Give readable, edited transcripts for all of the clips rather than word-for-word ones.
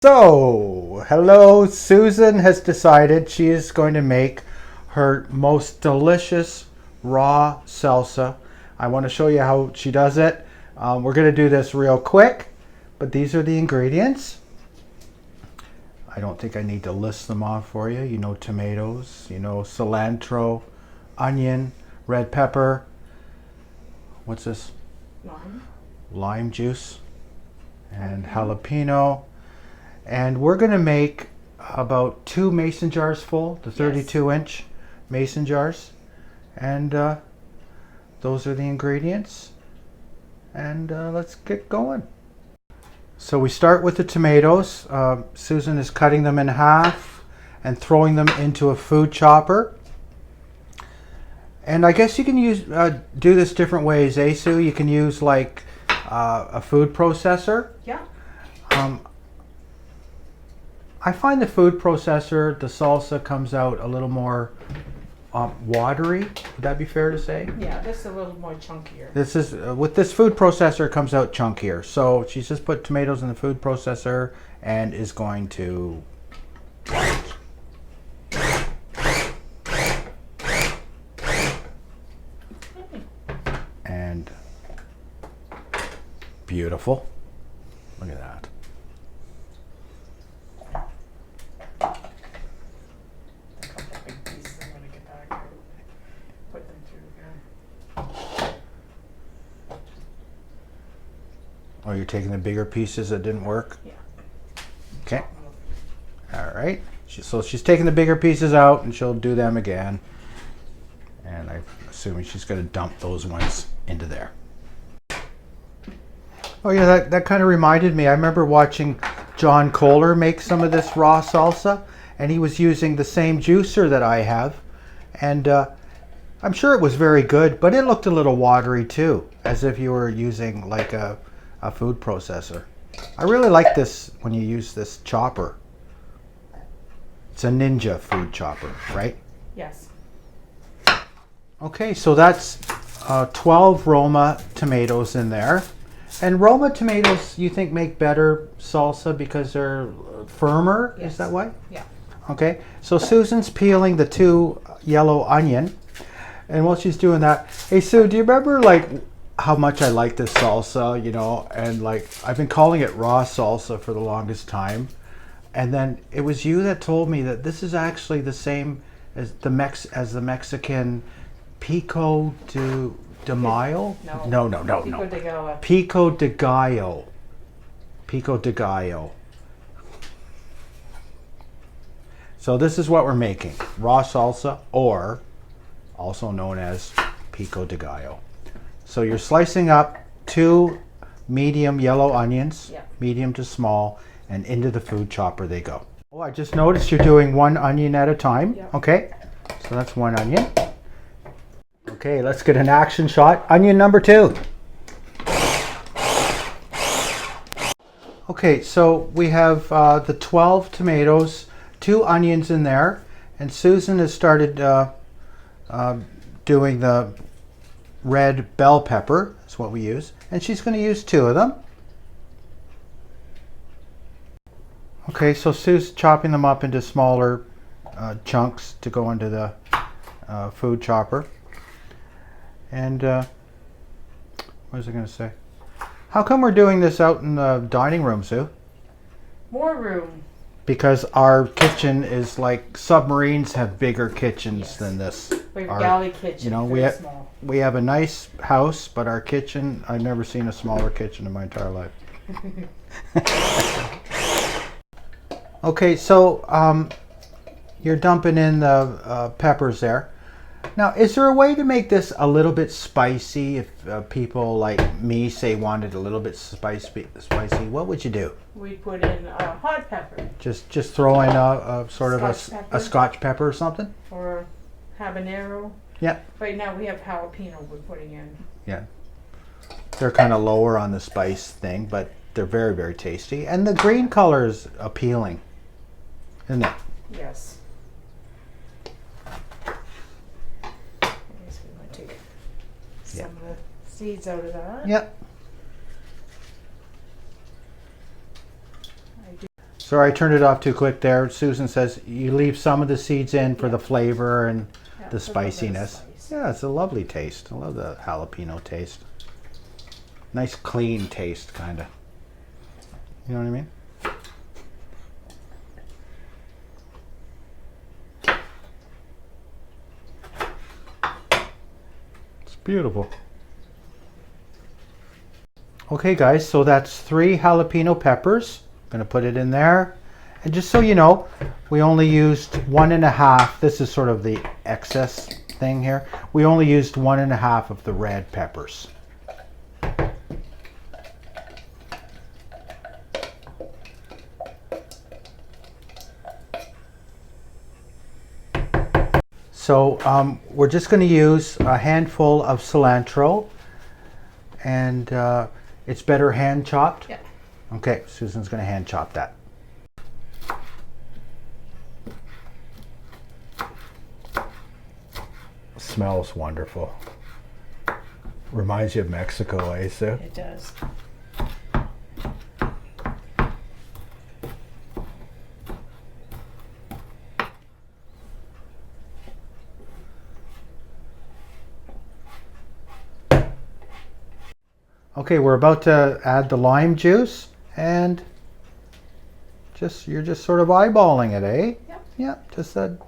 So, hello, Susan has decided she is going to make her most delicious raw salsa. I want to show you how she does it. We're going to do this real quick, but these are the ingredients. I don't think I need to list them off for you. You know, tomatoes, you know, cilantro, onion, red pepper. What's this? Lime juice and jalapeno. And we're going to make about 2 mason jars full, the 32-inch mason jars. And those are the ingredients. And let's get going. So we start with the tomatoes. Susan is cutting them in half and throwing them into a food chopper. And I guess you can use do this different ways, eh, Sue? You can use like a food processor. Yeah. I find the food processor, the salsa comes out a little more watery. Would that be fair to say? Yeah, this is a little more chunkier. This is with this food processor, it comes out chunkier. So she's just put tomatoes in the food processor and is going to and beautiful. Look at that. Oh, you're taking the bigger pieces that didn't work? Yeah. Okay. All right. So she's taking the bigger pieces out and she'll do them again. And I'm assuming she's going to dump those ones into there. Oh yeah, that kind of reminded me. I remember watching John Kohler make some of this raw salsa, and he was using the same juicer that I have. And I'm sure it was very good, but it looked a little watery too, as if you were using like a food processor. I really like this when you use this chopper. It's a Ninja food chopper, right? Yes. Okay, so that's 12 Roma tomatoes in there. And Roma tomatoes, you think, make better salsa because they're firmer? Yes. Is that why? Yeah. Okay, so Susan's peeling the 2 yellow onion. And while she's doing that, hey Sue, do you remember like how much I like this salsa, you know, and like I've been calling it raw salsa for the longest time, and then it was you that told me that this is actually the same as the Mexican Pico de Mayo? No. Pico de gallo. Pico de gallo. Pico de gallo. So this is what we're making, raw salsa, or also known as pico de gallo. So you're slicing up 2 medium yellow onions, medium to small, and into the food chopper they go. Oh, I just noticed you're doing 1 onion at a time. Yeah. Okay, so that's 1 onion. Okay, let's get an action shot. Onion number 2. Okay, so we have the 12 tomatoes, 2 onions in there, and Susan has started doing the red bell pepper, is what we use, and she's going to use 2 of them. Okay, so Sue's chopping them up into smaller chunks to go into the food chopper. And what was I going to say? How come we're doing this out in the dining room, Sue? More room. Because our kitchen is like submarines have bigger kitchens than this. We have a galley kitchen, you know, small. We have a nice house, but our kitchen, I've never seen a smaller kitchen in my entire life. Okay, so you're dumping in the peppers there. Now, is there a way to make this a little bit spicy if people like me say wanted a little bit spicy? What would you do? We put in hot pepper. Just throw in a sort of a Scotch pepper or something? Or habanero. Yeah. Right now we have jalapeno we're putting in. Yeah. They're kind of lower on the spice thing, but they're very, very tasty. And the green color is appealing, isn't it? Yes. I guess we want to take some of the seeds out of that. Yep. Sorry, I turned it off too quick there. Susan says you leave some of the seeds in for the flavor and the spiciness. Yeah, it's a lovely taste. I love the jalapeno taste. Nice clean taste, kind of. You know what I mean? It's beautiful. Okay guys, so that's 3 jalapeno peppers. I'm gonna put it in there. And just so you know, we only used 1.5. This is sort of the excess thing here. We only used 1.5 of the red peppers. So we're just going to use a handful of cilantro, and it's better hand chopped? Yeah. Okay, Susan's going to hand chop that. Smells wonderful. Reminds you of Mexico, eh, Sue? It does. Okay, we're about to add the lime juice, and you're just sort of eyeballing it, eh? Yep. Yeah, just that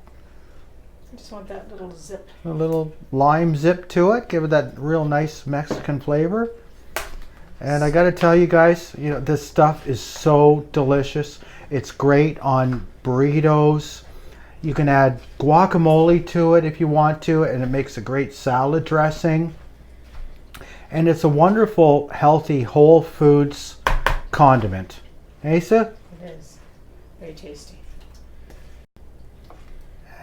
I just want that little zip. a little lime zip to it, give it that real nice Mexican flavor. And I got to tell you guys, you know, this stuff is so delicious. It's great on burritos. You can add guacamole to it if you want to, and it makes a great salad dressing. And it's a wonderful, healthy, whole foods condiment. Asa? It is. Very tasty.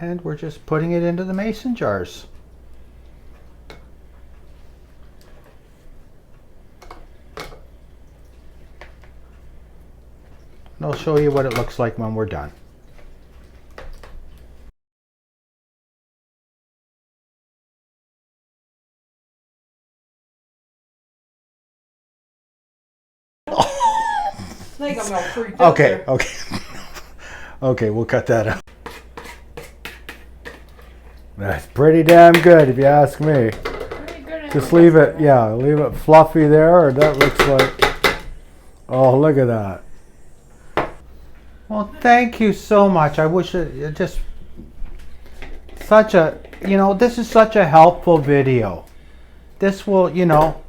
And we're just putting it into the mason jars. And I'll show you what it looks like when we're done. I think I'm all freaked out Okay, there. okay. Okay, we'll cut that out. That's pretty damn good if you ask me. Pretty good. Just leave it, yeah, leave it fluffy there, or that looks like, oh, look at that. Well, thank you so much. I wish it just, such a, you know, this is such a helpful video. This will, you know,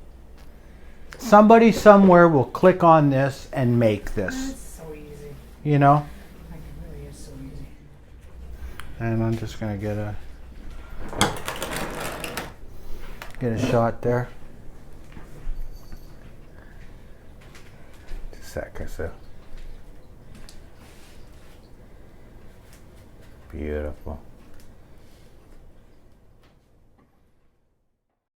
somebody somewhere will click on this and make this, It's so easy. you know? Like, it really is so easy. And I'm just gonna get a shot there. Just a sec or so. Beautiful.